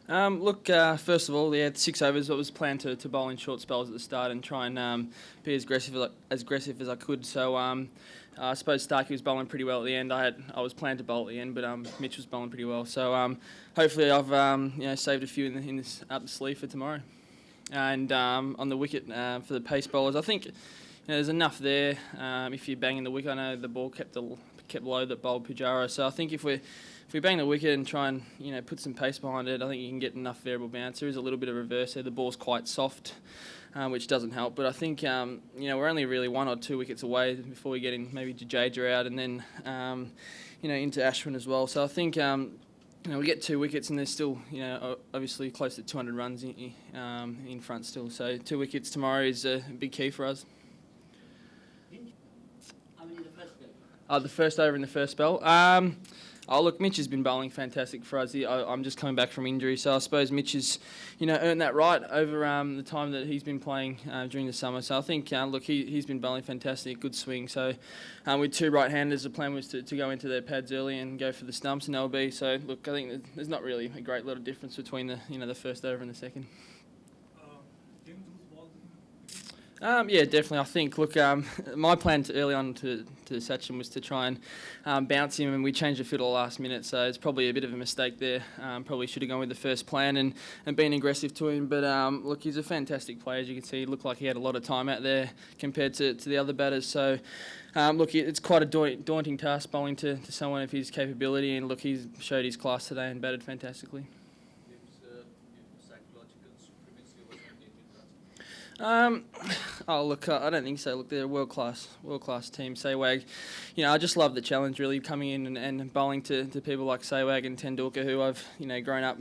First of all, yeah, 6 overs. I was planned to bowl in short spells at the start and try and be as aggressive as I could. So I suppose Starkey was bowling pretty well at the end. I was planned to bowl at the end, but Mitch was bowling pretty well. So hopefully I've saved a few in this up the sleeve for tomorrow. And on the wicket for the pace bowlers, I think there's enough there. If you're banging the wicket, I know the ball kept low that bowled Pujara. So I think if we bang the wicket and try and put some pace behind it, I think you can get enough variable bounce. There is a little bit of reverse there. The ball's quite soft, which doesn't help. But I think we're only really 1 or 2 wickets away before we get in maybe Jadeja out and then into Ashwin as well. So I think we get 2 wickets and there's still obviously close to 200 runs in front still. So 2 wickets tomorrow is a big key for us. The first over in the first spell. Mitch has been bowling fantastic for us. I'm just coming back from injury, so I suppose Mitch has, earned that right over the time that he's been playing during the summer. So I think, he's been bowling fantastic, good swing. So with 2 right-handers, the plan was to go into their pads early and go for the stumps and LB. So I think there's not really a great lot of difference between the first over and the second. Yeah, definitely. I think, my plan early on to Sachin was to try and bounce him, and we changed the field at the last minute, so it's probably a bit of a mistake there. Probably should have gone with the first plan and been aggressive to him, but he's a fantastic player. As you can see, he looked like he had a lot of time out there compared to the other batters, so it's quite a daunting task bowling to someone of his capability, and he's showed his class today and batted fantastically. I don't think so. They're a world class team. Sehwag, I just love the challenge really coming in and bowling to people like Sehwag and Tendulkar, who I've grown up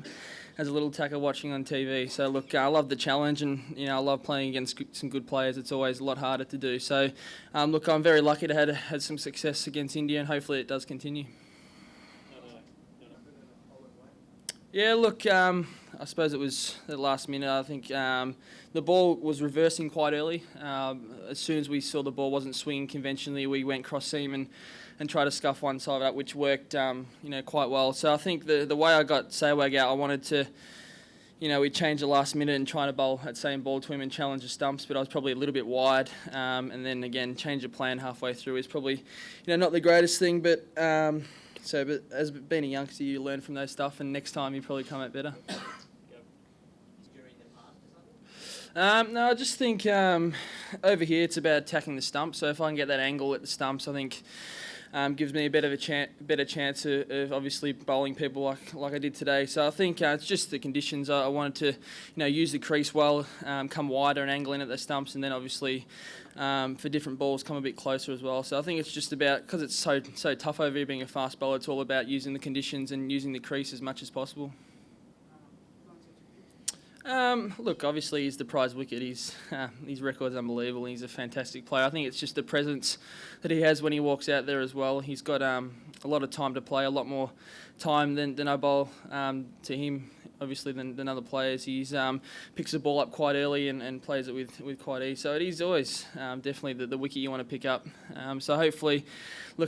as a little tacker watching on TV. So I love the challenge, and I love playing against some good players. It's always a lot harder to do. So I'm very lucky to have had some success against India, and hopefully it does continue. Yeah, I suppose it was the last minute. I think the ball was reversing quite early. As soon as we saw the ball wasn't swinging conventionally, we went cross seam and tried to scuff one side up, which worked quite well. So I think the way I got Sehwag out, I wanted to, we changed the last minute and trying to bowl that same ball to him and challenge the stumps, but I was probably a little bit wide. And then again, change the plan halfway through is probably not the greatest thing, but. But as being a youngster, you learn from those stuff, and next time you probably come out better. No, I just think over here it's about attacking the stumps. So if I can get that angle at the stumps, I think gives me a better chance of obviously bowling people like I did today. So I think it's just the conditions. I wanted to use the crease well, come wider and angle in at the stumps, and then obviously for different balls come a bit closer as well. So I think it's just about, because it's so tough over here being a fast bowler, it's all about using the conditions and using the crease as much as possible. Obviously he's the prize wicket. His record's unbelievable. He's a fantastic player. I think it's just the presence that he has when he walks out there as well. He's got a lot of time to play, a lot more time than I bowl to him, obviously, than other players. He's picks the ball up quite early and plays it with quite ease. So it is always definitely the wicket you want to pick up. So hopefully,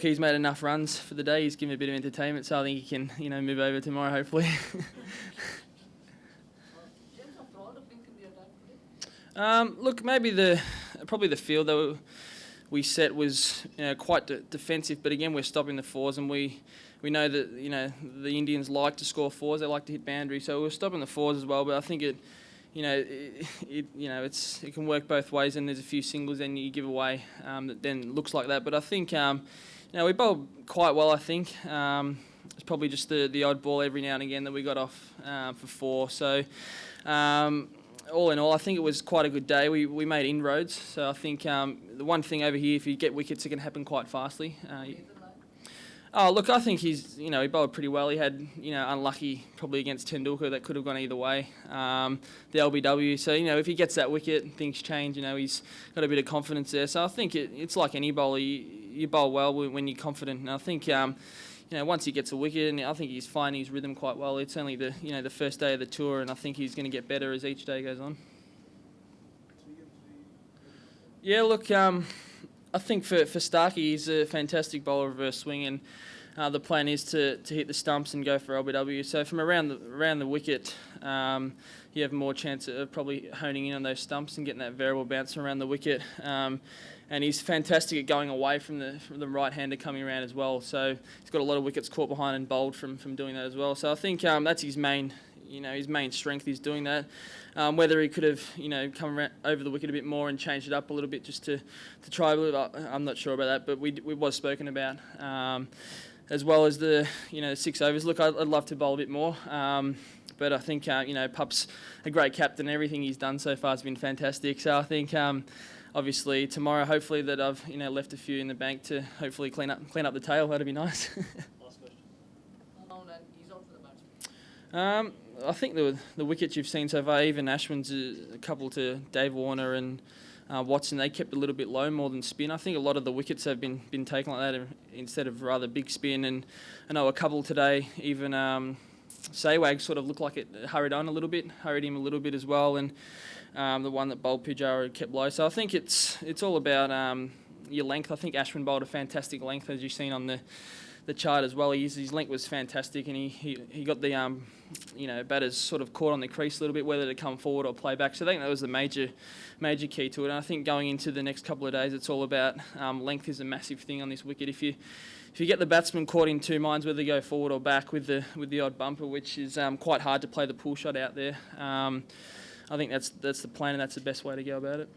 he's made enough runs for the day. He's given a bit of entertainment, so I think he can move over tomorrow, hopefully. Maybe probably the field that we set was quite defensive, but again we're stopping the fours, and we know that the Indians like to score fours, they like to hit boundaries, so we're stopping the fours as well. But I think it can work both ways, and there's a few singles then you give away that then looks like that. But I think we bowled quite well. I think it's probably just the odd ball every now and again that we got off for 4. So. All in all, I think it was quite a good day. We made inroads, so I think the one thing over here, if you get wickets, it can happen quite fastly. I think he bowled pretty well. He had, unlucky probably against Tendulkar, that could have gone either way. The LBW, so, if he gets that wicket, things change. He's got a bit of confidence there. So I think it's like any bowler. You bowl well when you're confident. And I think, once he gets a wicket, and I think he's finding his rhythm quite well. It's only the first day of the tour, and I think he's going to get better as each day goes on. Yeah, I think for Starkey, he's a fantastic bowler of reverse swing, and the plan is to hit the stumps and go for LBW. So from around the wicket, you have more chance of probably honing in on those stumps and getting that variable bounce around the wicket. And he's fantastic at going away from the right-hander coming around as well. So he's got a lot of wickets caught behind and bowled from doing that as well. So I think that's his main strength is doing that. Whether he could have, come around over the wicket a bit more and changed it up a little bit just to try a little bit, I'm not sure about that, but we was spoken about. As well as the 6 overs. Look, I'd love to bowl a bit more, but I think Pup's a great captain. Everything he's done so far has been fantastic. So I think obviously tomorrow, hopefully that I've left a few in the bank to hopefully clean up the tail. That'd be nice. Last question. He's on for the batsman. I think the wickets you've seen so far, even Ashwin's a couple to Dave Warner and Watson, they kept a little bit low more than spin. I think a lot of the wickets have been taken like that instead of rather big spin. And I know a couple today, even Sehwag sort of looked like it hurried him a little bit as well. And the one that bowled Pujara kept low. So I think it's all about your length. I think Ashwin bowled a fantastic length, as you've seen on the chart as well. His length was fantastic, and he got the batters sort of caught on the crease a little bit, whether to come forward or play back. So I think that was the major key to it. And I think going into the next couple of days, it's all about length is a massive thing on this wicket. If you get the batsman caught in two minds whether to go forward or back with the odd bumper, which is quite hard to play the pull shot out there, I think that's the plan, and that's the best way to go about it.